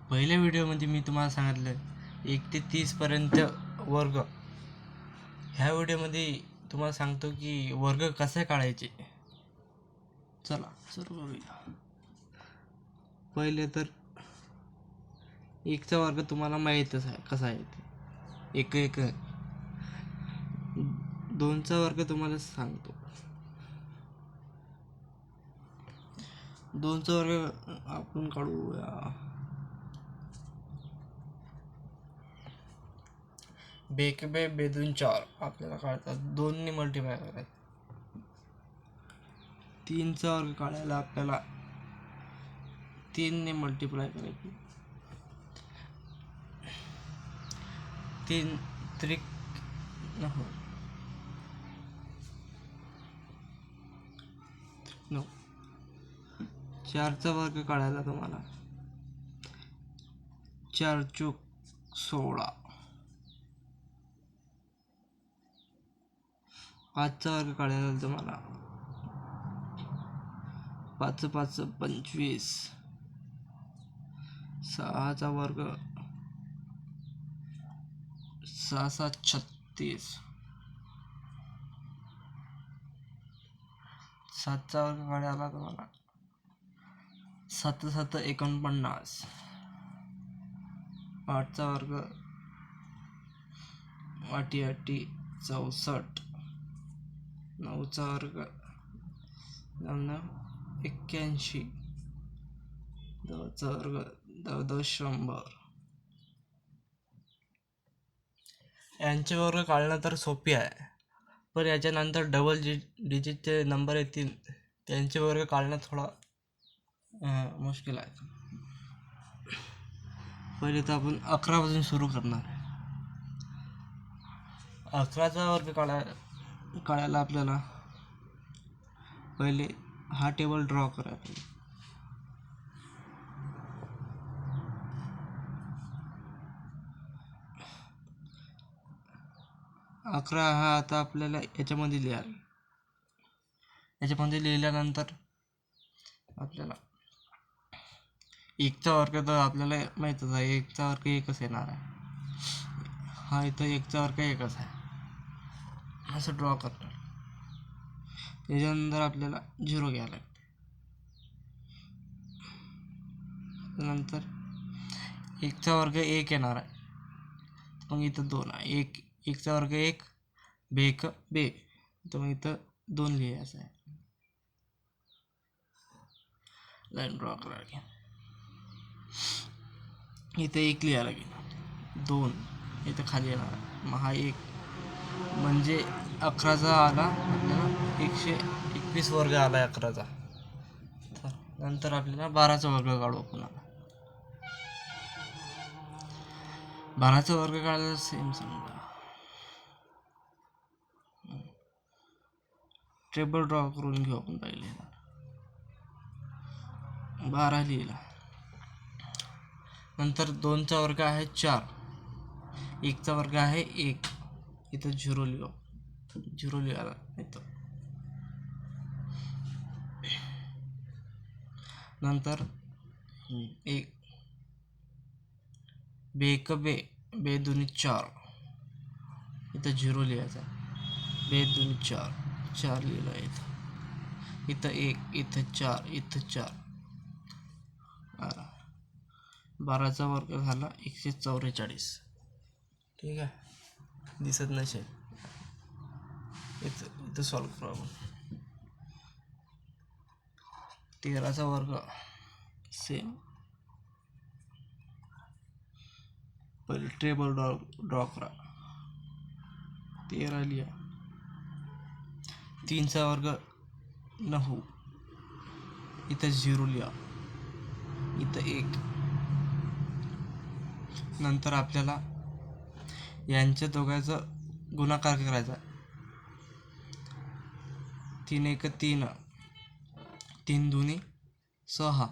पहिल्या व्हिडिओमध्ये मी तुम्हाला सांगितलं 1 ते 30 पर्यंत वर्ग. ह्या व्हिडिओमध्ये तुम्हाला सांगतो की वर्ग कसे काढायचे. चला सुरू करूया. पहिले तर 1चा वर्ग तुम्हाला माहीतच आहे कसा आहे ते. 1 2चा वर्ग तुम्हाला सांगतो. 2चा वर्ग आपण काढूया. बेक बे बेदून 4 आपल्याला काढतात. 2 ने मल्टिप्लाय करायचं. 3चा वर्ग काढायला आपल्याला 3 ने मल्टिप्लाय करायची. 3 त्रिक 9. 4चा वर्ग काढायला तुम्हाला 4 चूक 16. 5चा वर्ग काढायला तुम्हाला 5 5 25. 6चा वर्ग 6 7 36. 7चा वर्ग काढायला तुम्हाला 7 7 49. 8चा वर्ग 8 8 64. 9चा वर्ग 9 81. 10चा वर्ग 10 100. यांचे वर्ग काढणं तर सोपी आहे, पण याच्यानंतर डबल डिजिटचे नंबर येतील त्यांचे वर्ग काढणं थोडा मुश्किल आहे. पहिले तर आपण 11 पासून सुरू करणार आहे. 11चा वर्ग काढायला आपल्याला पहिले हा टेबल ड्रॉ करायचा. अकरा हा आता आपल्याला याच्यामध्ये लिहाल. याच्यामध्ये लिहिल्यानंतर आपल्याला 1चा वर्ग तर आपल्याला माहीतच आहे. 1चा वर्ग 1च येणार आहे. हा इथं 1चा वर्ग 1च आहे असं ड्रॉ करणार. त्याच्यानंतर आपल्याला 0 घ्यायला लागते. नंतर 1चा वर्ग 1 येणार आहे. मग इथं 2 आहे. 1चा वर्ग 1 बेक बे, तर मग इथं 2 लिहायचं आहे. लाईन ड्रॉ करा लागेल. इथं 1 लिहायला लागेल. 2 इथं खाली येणार आहे. मग हा 1 म्हणजे 11चा आला आपल्याला 121 वर्ग आला 11चा. नंतर आपल्याला 12चा वर्ग काढू. पुन्हा 12चा वर्ग काढायला सेम समजा टेबल ड्रॉ करून घेऊ आपण. पहिले 12 लिहिला. नंतर 2चा वर्ग आहे 4. 1चा वर्ग आहे 1. इथं 0 लिहू. 0 लिहायला इथं. नंतर 1 बेक बे बे दोन्ही 4. इथं 0 लिहायचा. बे दोन्ही 4 4 लिहिला. इथं 1 इथं 4 इथं 4. 12चा वर्ग झाला 144. ठीक आहे, दिसत नसेल. इथं सॉल्व करू आपण. 13चा वर्ग सेम. पहिले टेबल ड्रॉ करा. 13 लिहा. 3चा वर्ग 9. इथं 0 लिहा. इथं 1. नंतर आपल्याला यांच्या दोघांचा गुणाकार करायचा. 3 1 3. 3 2 6.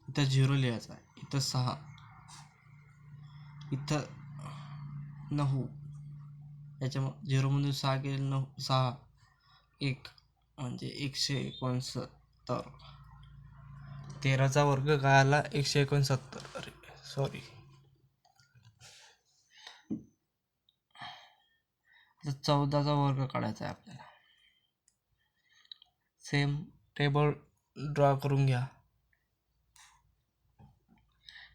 इथं 0 लिहायचा. इथं 6. इथं 9. याच्यामध्ये 0मधून 6 गेले 9 6 1 म्हणजे 169. 13चा वर्ग काय आला 169. सॉरी, 14चा वर्ग काढायचा आहे आपल्याला. सेम टेबल ड्रॉ करून घ्या.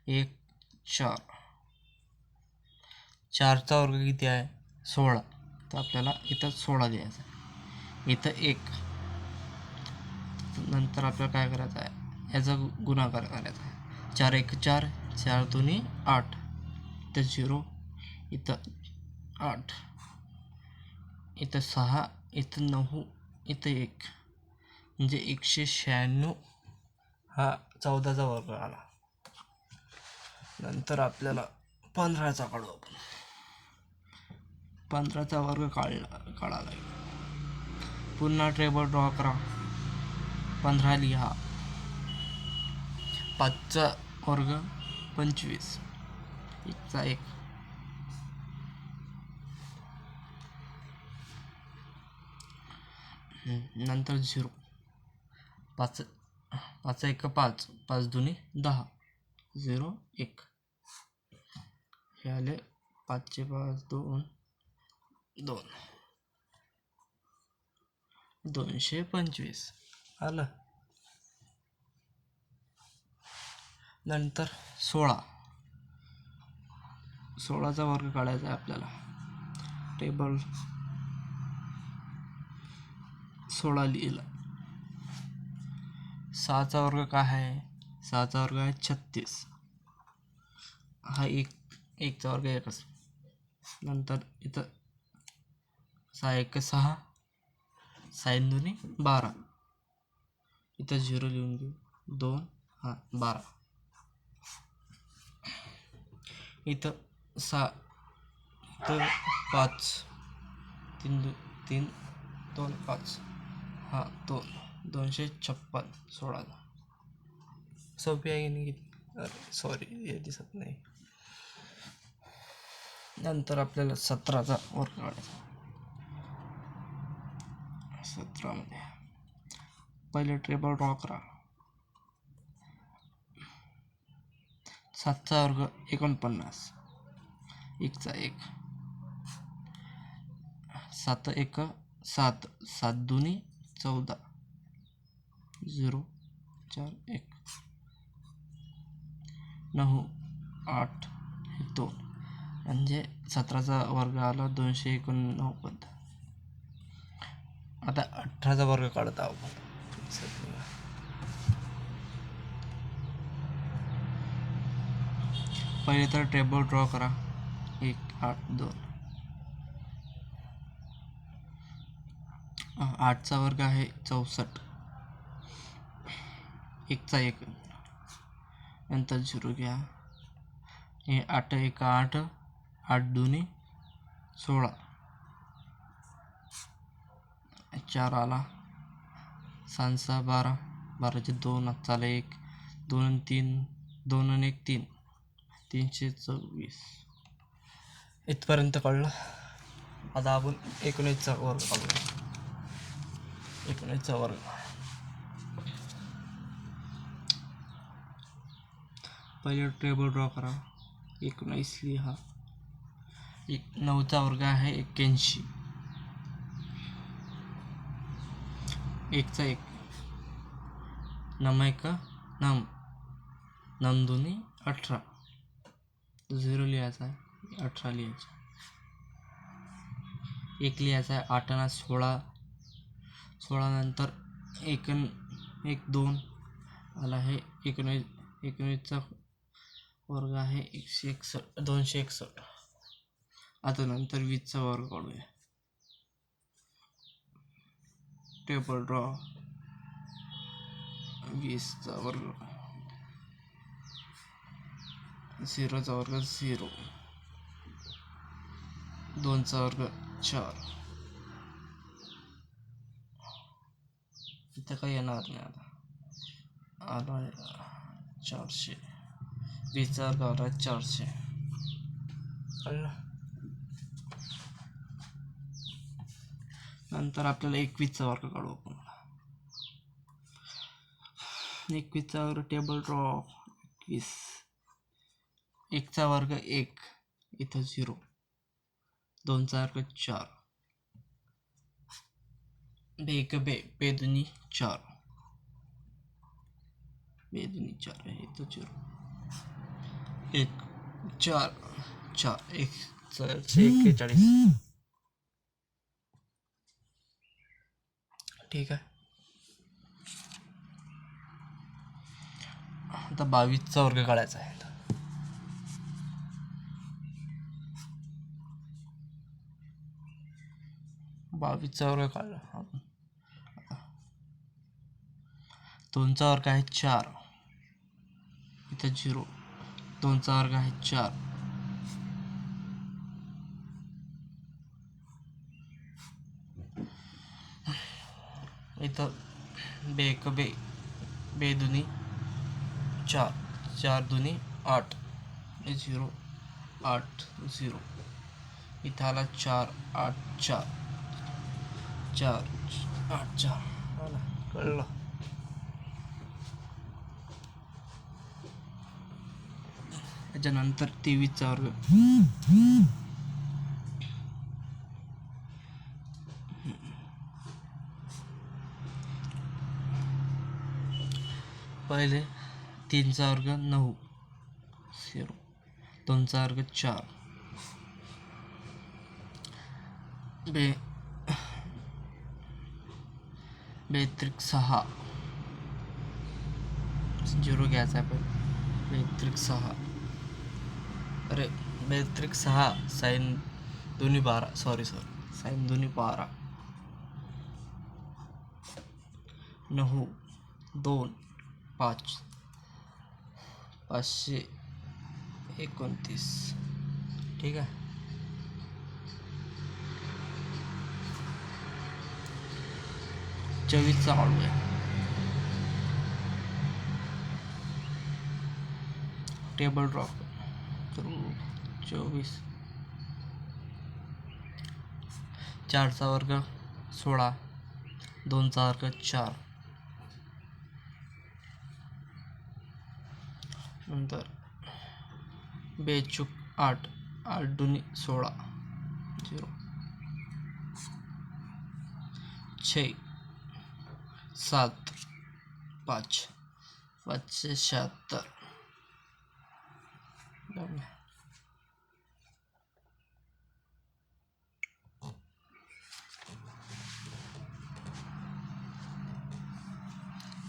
1 4, 4चा वर्ग किती आहे? 16. तर आपल्याला इथं 16 द्यायचा आहे. इथं 1. नंतर आपल्याला काय करायचं आहे? याचा गुणाकार करायचा आहे. 4 1 4, 4 2 8, इथं 0, इथं 8, इथं 6, इथं 9, इथं 1, म्हणजे 196 हा 14चा वर्ग आला. नंतर आपल्याला 15चा काढू आपण. 15चा वर्ग काढा लागेल. पुन्हा टेबल ड्रॉ करा. 15 लिहा. 5चा वर्ग 25, 1चा 1, नंतर 0, 5 5 1 5, 5 2 10, 0 1, हे आले 5 5 2 2, 225 आलं. नंतर 16चा वर्ग काढायचा आहे आपल्याला. टेबल 16 लिहिला. 6चा वर्ग काय आहे? 6चा वर्ग आहे 36. हा 1चा वर्ग 1च. नंतर इथं 6 1 6, 6 2 12, इथं 0 लिहून घेऊ. 2 हा 12, इथं 6, इथं 5, 3 2 5, हा 2, 256 16. सोपी आहे की नाही? अरे सॉरी, हे दिसत नाही. नंतर आपल्याला 17चा वर्ग काढायचा. 17मध्ये पहिले टेबल ड्रॉ करा. 7चा वर्ग 49, 1चा 1, 7 1 7, 7 2 14, 0 4 1, 9 8 2, म्हणजे 17चा वर्ग आला 289. आता 18चा वर्ग काढत आहोत. पहिले तर टेबल ड्रॉ करा. 1 8 2, 8चा वर्ग आहे 64, 1चा 1, नंतर 0 घ्या. हे 8 1 8, 8 2 16, 4 आला. 6 6 12, 12चे 2 आजचा 1, 2 3, 2 1 3, 324. इथपर्यंत कळलं. आता आपण 19चा वर्ग काढूया. 19चा वर्ग पहिले टेबल ड्रॉ करा. 19 लिहा. 9चा वर्ग आहे 81, 1चा 1, 9 1 9, 9 2 18, 0 लिहायचा आहे. 18 लिहायचा. 1 लिहायचा आहे. 8 आणि 16, 16 नंतर 1 1 2 आला आहे. 19चा वर्ग आहे 161, 261. आता नंतर 20चा वर्ग काढूया. Table draw. 20चा वर्ग, 0चा वर्ग 0, 2चा वर्ग 4, इथं काही येणार नाही. आता आला 400. 20चा वर्ग आला 400. नंतर आपल्याला 21चा वर्ग काढू आपण. 21चा वर्ग टेबल ड्रॉ. 21 एकचा वर्ग 1, इथं 0. 2चा वर्ग 4. बेक बे बेदुनी 4. बेदुनी 4 आहे, इथं 0. 1 4 4 1 41. ठीक आहे. आता 22चा वर्ग काढायचा आहे. 22चा वर्ग काढला आपण. 2चा वर्ग आहे 4, इथं 0. 2चा वर्ग आहे 4. इथं बेक बे बेदुनी 4. 4 दुनी 8. 0 8 0. इथं आला 4 8 4. 4 8 4. आला, कळलं. त्याच्यानंतर 23चा वर्ग. पहिले 3चा वर्ग 9. 0. 2चा वर्ग 4. बेत्रिक 6. 0 घ्यायचा आहे पण. बेत्रिक 6. अरे बेत्रिक 6 साईन दोन्ही 12. सॉरी साईन दोन्ही 12. 9 2 5 529. ठीक आहे. चोवीसचा काढूया. टेबल ड्रॉप करू. 24. 4चा वर्ग 16. 2चा वर्ग 4. नंतर बेचूक 8. 8 दुनी 16. 0 6 7 5 576.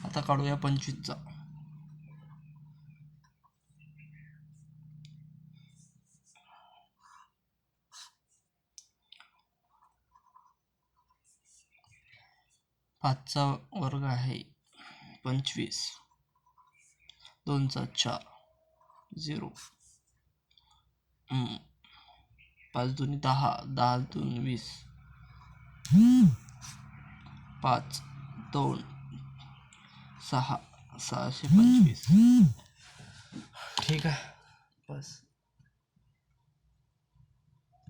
आता काढूया 25चा. 5चा वर्ग आहे 25. 2चा 4. 0 5 दुनी 10. 10 दुनी 20. 5 2 6 625. ठीक आहे बस.